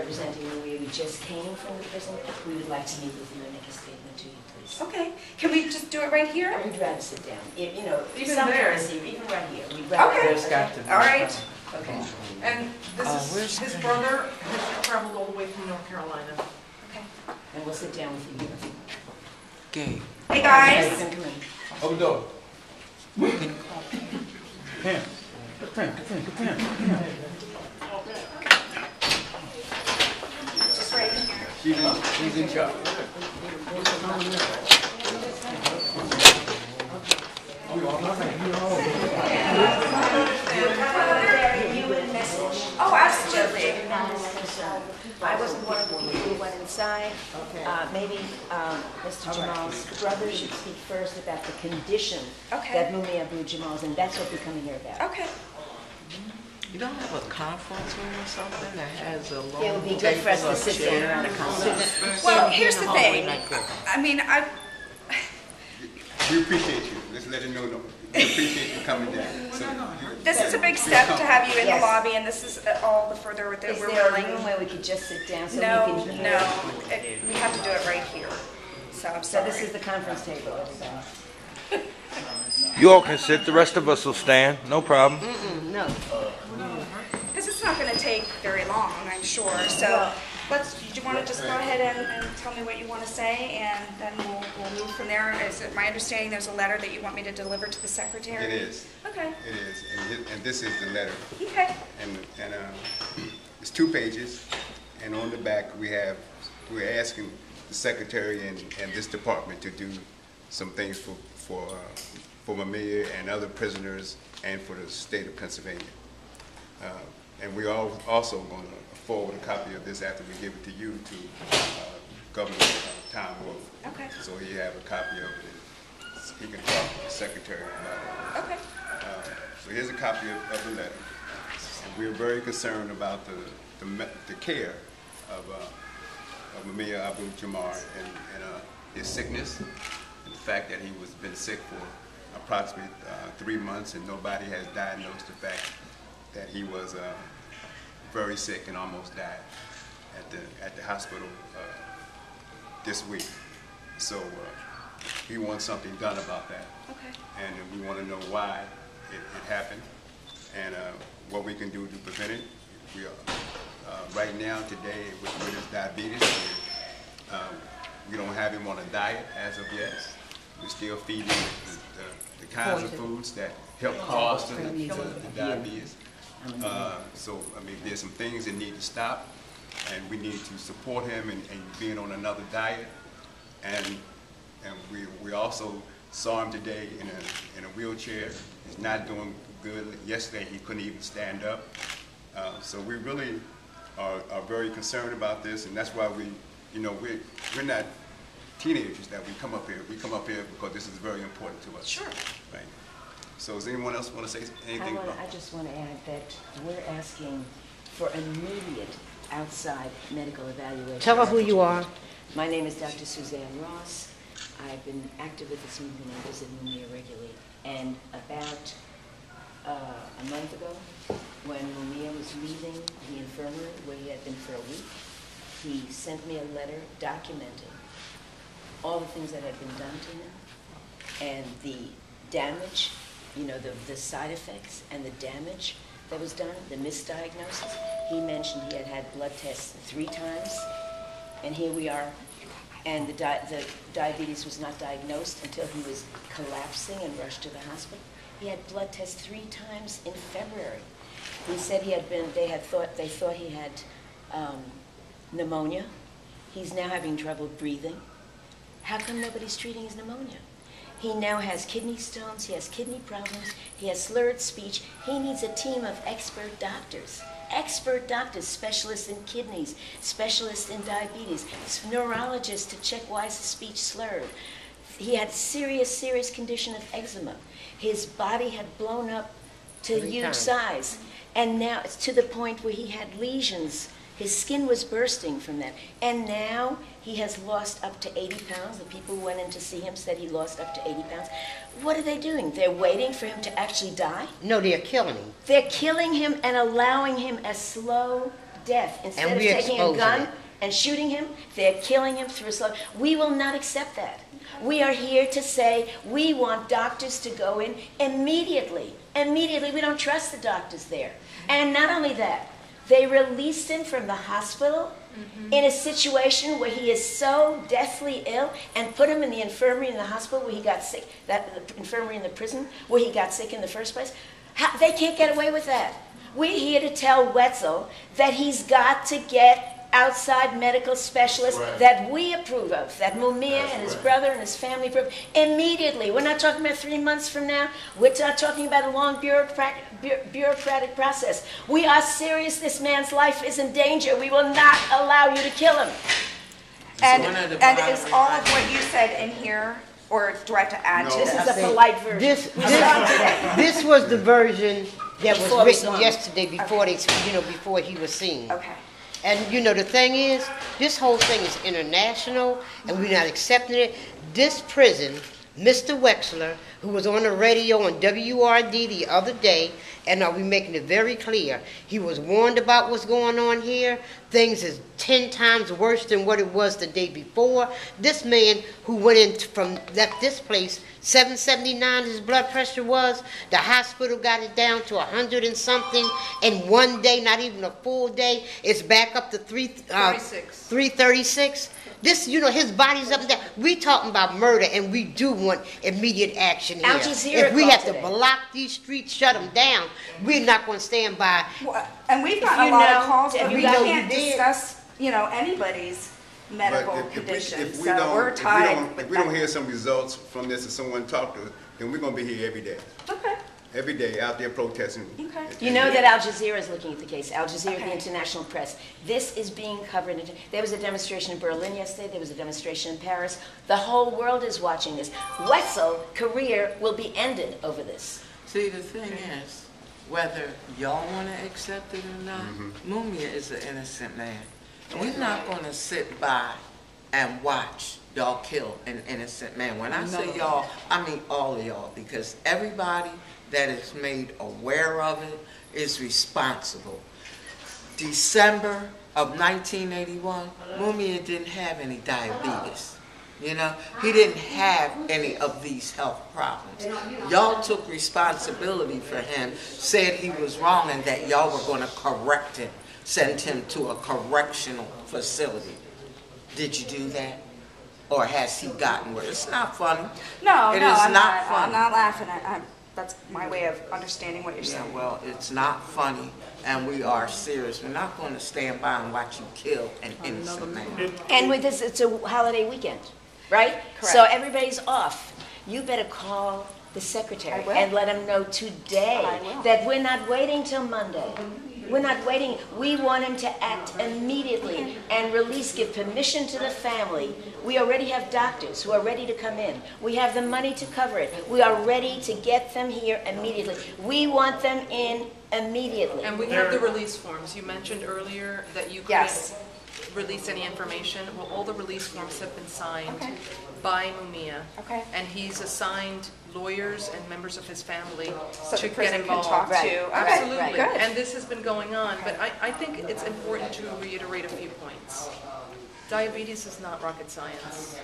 representing Mumia. We just came from the prison. We would like to meet with you and make a statement to you, please. Okay. Can we just do it right here? I would rather sit down. You know, Even some there. courtesy, even right here. We'd rather Okay. There's got to be. All right. Okay. And this is his brother has traveled all the way from North Carolina. Okay. And we'll sit down with you here. Gay. Hey guys. Come in. Open the door. Pam. Just right in here. She's in charge. Oh, absolutely. I wasn't one of the people who went inside. Maybe Mr. Jamal's brother should speak first about the condition Okay. that Mumia Abu Jamal's in. That's what we're coming here about. Okay. You don't have a conference room or something that has a long It would be good for us to table, sit a down chair? around a conference. Well, In here's the hallway thing. like this. I mean, We appreciate you. Let's let him know. We appreciate you coming down. So, this is a big step to have you in the Yes. lobby, and this is all the further that Is we're there a willing. room where we could just sit down so No, we can hear? no. We have to do it right here. So I'm So sorry. this is the conference table, everybody. You all can sit, the rest of us will stand, no problem. No. Because it's not going to take very long, I'm sure. So do you want to just go ahead and tell me what you want to say, and then we'll move from there? Is it my understanding there's a letter that you want me to deliver to the secretary? it is. Okay. It is. And this is the letter. Okay. And it's 2 pages. And on the back we're asking the secretary and this department to do some things for Mumia and other prisoners and for the state of Pennsylvania. And we're also going to forward a copy of this after we give it to you to Governor Tom Wolf. Okay. So he have a copy of it. He can talk to the secretary about it. Okay. So here's a copy of the letter. And we're very concerned about the care of Mumia Abu Jamal and his sickness, and the fact that he was been sick for approximately 3 months, and nobody has diagnosed the fact that he was very sick and almost died at the hospital this week. So we want something done about that. Okay. And we want to know why it happened and what we can do to prevent it. We are right now today with his diabetes. We don't have him on a diet as of yet. We're still feeding the kinds of foods that help cause the diabetes. So I mean, there's some things that need to stop, and we need to support him in being on another diet. And we also saw him today in a wheelchair. He's not doing good. Yesterday he couldn't even stand up. So we really are very concerned about this, and that's why we're not teenagers that we come up here. We come up here because this is very important to us. Sure. Right. So does anyone else want to say anything? I just want to add that we're asking for immediate outside medical evaluation. Tell her who you are. My name is Dr. Suzanne Ross. I've been active with this movement and visit Mumia regularly. And about a month ago, when Mumia was leaving the infirmary where he had been for a week, he sent me a letter documenting all the things that had been done to him and the damage, the side effects and the damage that was done, the misdiagnosis. He mentioned he had had blood tests 3 times, and here we are, and the diabetes was not diagnosed until he was collapsing and rushed to the hospital. He had blood tests 3 times in February. He said they thought he had pneumonia. He's now having trouble breathing. How come nobody's treating his pneumonia? He now has kidney stones, he has kidney problems, he has slurred speech. He needs a team of expert doctors, specialists in kidneys, specialists in diabetes, neurologists to check why is his speech slurred. He had serious condition of eczema. His body had blown up to huge size, and now it's to the point where he had lesions. His skin was bursting from that. And now he has lost up to 80 pounds. The people who went in to see him said he lost up to 80 pounds. What are they doing? They're waiting for him to actually die? No, they're killing him. They're killing him and allowing him a slow death. Instead And of we're taking a exposing gun it. and shooting him, they're killing him through a slug. We will not accept that. We are here to say we want doctors to go in immediately. Immediately. We don't trust the doctors there. And not only that, they released him from the hospital in a situation where he is so deathly ill and put him in the infirmary in the hospital where he got sick, that the infirmary in the prison where he got sick in the first place. They can't get away with that. We're here to tell Wetzel that he's got to get outside medical specialists that we approve of, that Mumia and his brother and his family approve immediately. We're not talking about 3 months from now. We're not talking about a long bureaucratic process. We are serious. This man's life is in danger. We will not allow you to kill him. And is all of what you said in here, or do I have to add to This this? is a polite version. This was the version that Before was we written saw him. yesterday before they, before he was seen. Okay. And the thing is, this whole thing is international, and we're not accepting it. This prison, Mr. Wexler, who was on the radio on WRD the other day, and we're making it very clear, he was warned about what's going on here. Things is 10 times worse than what it was the day before. This man who left this place, 779 his blood pressure was, the hospital got it down to 100 and something, and one day, not even a full day, it's back up to 336. This, his body's up and down. We talking about murder, and we do want immediate action here. Al Jazeera If we called have to today. block these streets, shut them down, we're not going to stand by. Well, and we've gotten you a lot know- of calls, if but you we know can't you did. discuss, anybody's medical But condition. if we So don't, we're tied if with we don't that. hear some results from this and someone talk to us, then we're gonna be here every day. Okay. Every day out there protesting. Okay. You know that Al Jazeera is looking at the case. Al Jazeera, Okay. the international press. This is being covered. There was a demonstration in Berlin yesterday. There was a demonstration in Paris. The whole world is watching this. Wetzel's career will be ended over this. See, the thing is, whether y'all want to accept it or not, Mumia is an innocent man. We're not going to sit by and watch y'all kill an innocent man. When I say y'all, I mean all of y'all, because everybody that is made aware of it is responsible. December of 1981, Mumia didn't have any diabetes. He didn't have any of these health problems. Y'all took responsibility for him, said he was wrong, and that y'all were going to correct him, send him to a correctional facility. Did you do that? Or has he gotten worse? It's not funny. No, It no, is I'm not funny. I'm not laughing at. That's my way of understanding what you're Yeah, saying. well, it's not funny, and we are serious. We're not going to stand by and watch you kill an innocent man. And with this, it's a holiday weekend, right? Correct. So everybody's off. You better call the secretary I will. and let him know today I will. that we're not waiting till Monday. We're not waiting. We want him to act immediately and give permission to the family. We already have doctors who are ready to come in. We have the money to cover it. We are ready to get them here immediately. We want them in immediately. And we have the release forms. You mentioned earlier that you couldn't Yes. release any information. Well, all the release forms have been signed Okay. by Mumia. Okay. And he's assigned lawyers and members of his family So to the get prison can involved. talk Right. to. Okay. Absolutely. Right. Good. And this has been going on, but I think it's important to reiterate a few points. Diabetes is not rocket science.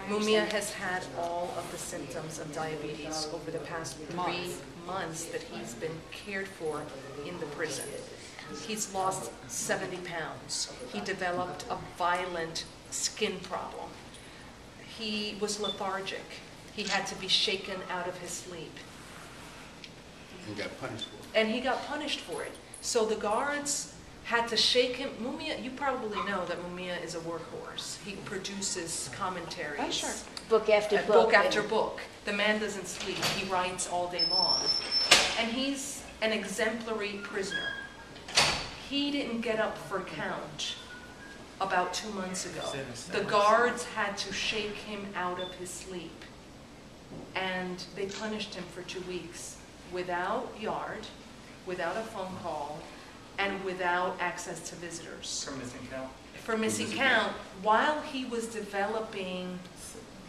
Mumia has had all of the symptoms of diabetes over the past 3 months that he's been cared for in the prison. He's lost 70 pounds. He developed a violent skin problem. He was lethargic. He had to be shaken out of his sleep. And got punished for it. And he got punished for it. So the guards had to shake him. Mumia, you probably know that Mumia is a workhorse. He produces commentaries. Oh, sure. Book after book. Book after book. The man doesn't sleep. He writes all day long. And he's an exemplary prisoner. He didn't get up for count about 2 months ago. The guards had to shake him out of his sleep. And they punished him for 2 weeks without yard, without a phone call, and without access to visitors. For missing count? For missing count, while he was developing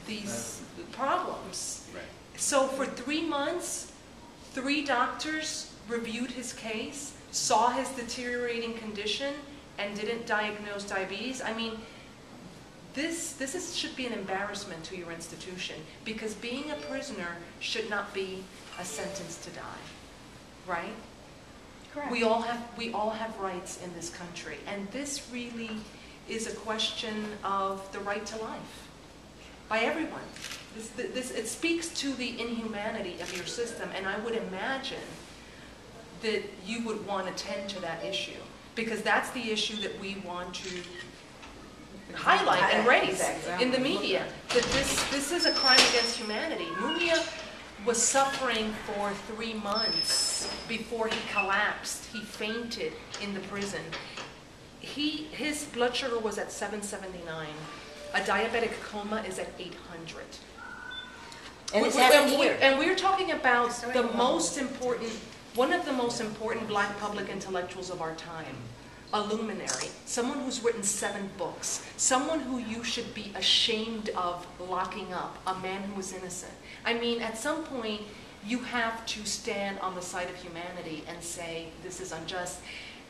these problems. Right. So for 3 months, 3 doctors reviewed his case, saw his deteriorating condition, and didn't diagnose diabetes, I mean, should be an embarrassment to your institution, because being a prisoner should not be a sentence to die, right? Correct. We all have rights in this country, and this really is a question of the right to life by everyone. It speaks to the inhumanity of your system, and I would imagine that you would want to tend to that issue, because that's the issue that we want to highlight and raise in the media, that this is a crime against humanity. Mumia was suffering for 3 months before he collapsed. He fainted in the prison. His blood sugar was at 779. A diabetic coma is at 800. And it's happened here. And we're talking about the most important, one of the most important black public intellectuals of our time, a luminary, someone who's written 7 books, someone who you should be ashamed of locking up, a man who was innocent. I mean, at some point, you have to stand on the side of humanity and say, this is unjust.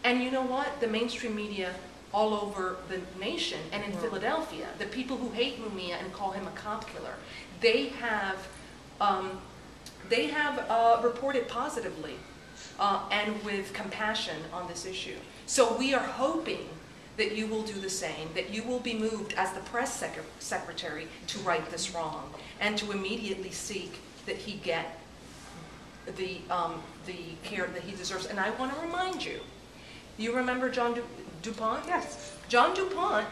And you know what? The mainstream media all over the nation and in Philadelphia, the people who hate Mumia and call him a cop killer, they have reported positively and with compassion on this issue. So we are hoping that you will do the same, that you will be moved as the press secretary to right this wrong and to immediately seek that he get the care that he deserves. And I want to remind you, you remember John DuPont? Yes. John DuPont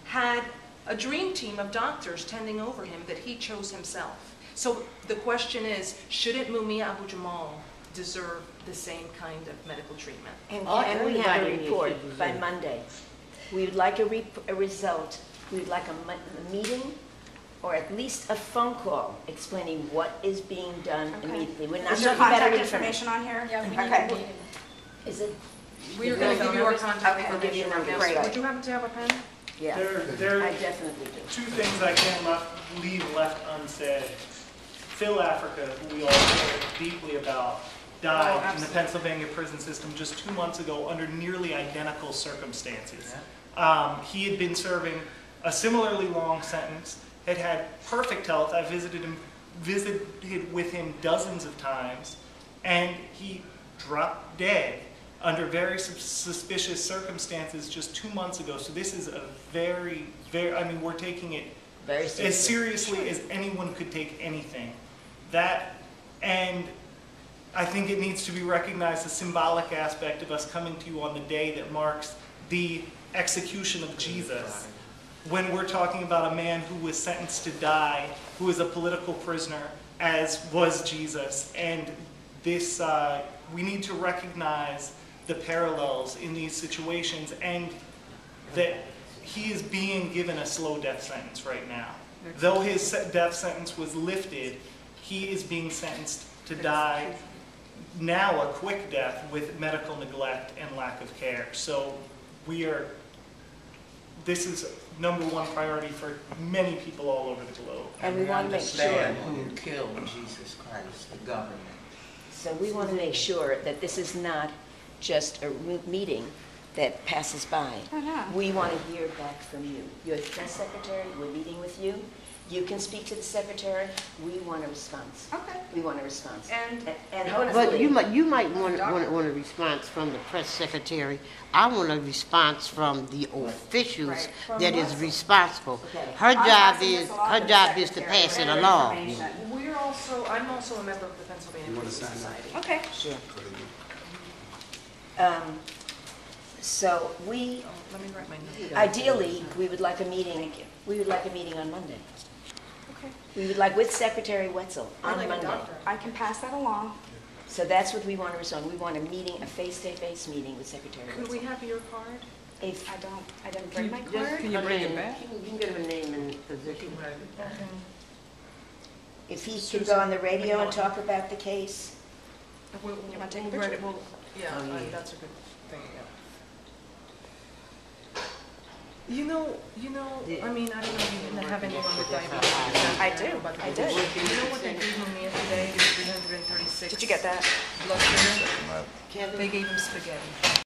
had a dream team of doctors tending over him that he chose himself. So the question is, shouldn't Mumia Abu Jamal deserve the same kind of medical treatment? And can we have a report by Monday? We would like a result. We would like a meeting or at least a phone call explaining what is being done immediately. We're not Is your talking about contact a information on here? Yeah, we Okay. need Is it? We are going to give you our contact Okay. We'll give you information right now. numbers, right. Would you happen to have a pen? Yeah, There I are definitely do. 2 things I cannot leave left unsaid. Phil Africa, who we all care deeply about, died in the Pennsylvania prison system just 2 months ago under nearly identical circumstances. He had been serving a similarly long sentence, had had perfect health. I visited with him dozens of times, and he dropped dead under very suspicious circumstances just 2 months ago. So this is a very, I mean, we're taking it Very as seriously as anyone could take anything. And I think it needs to be recognized, the symbolic aspect of us coming to you on the day that marks the execution of Jesus. When we're talking about a man who was sentenced to die, who is a political prisoner, as was Jesus. And this, we need to recognize the parallels in these situations, and that he is being given a slow death sentence right now. Though his death sentence was lifted, he is being sentenced to die now, a quick death with medical neglect and lack of care. So this is #1 priority for many people all over the globe. And we want to make sure. Understand who killed Jesus Christ, the government. So we want to make sure that this is not just a meeting that passes by. Oh, no. We want to hear back from you. You're the press secretary, we're meeting with you. You can speak to the secretary. We want a response. Okay. We want a response. And And But hopefully, you might want a response from the press secretary. I want a response from the officials Right. From that is us. responsible. Okay. Her I'm job passing is this along to the to secretary pass it for along. information. I'm also a member of the Pennsylvania wanna Prison sign that? Society. Okay. sure. So we, Let me write my note. ideally, we would like a meeting. We would like a meeting on Monday. Okay. We would like with Secretary Wetzel on like a Monday. doctor. I can pass that along. So that's what we want to respond. We want a meeting, a face-to-face meeting with Secretary Could Wetzel. we have your card? If I didn't bring my card. Can you bring it back? You can give him a name and position. If he could go on the radio and talk about the case, We'll wanna take a we'll write picture? it- Yeah, Oh, yeah. that's a good thing, yeah. You know, I mean, I don't know if you didn't have anyone with diabetes. I do. But I did. You know what they gave Mumia today? 336. Did you get that? Blood sugar. They gave him spaghetti.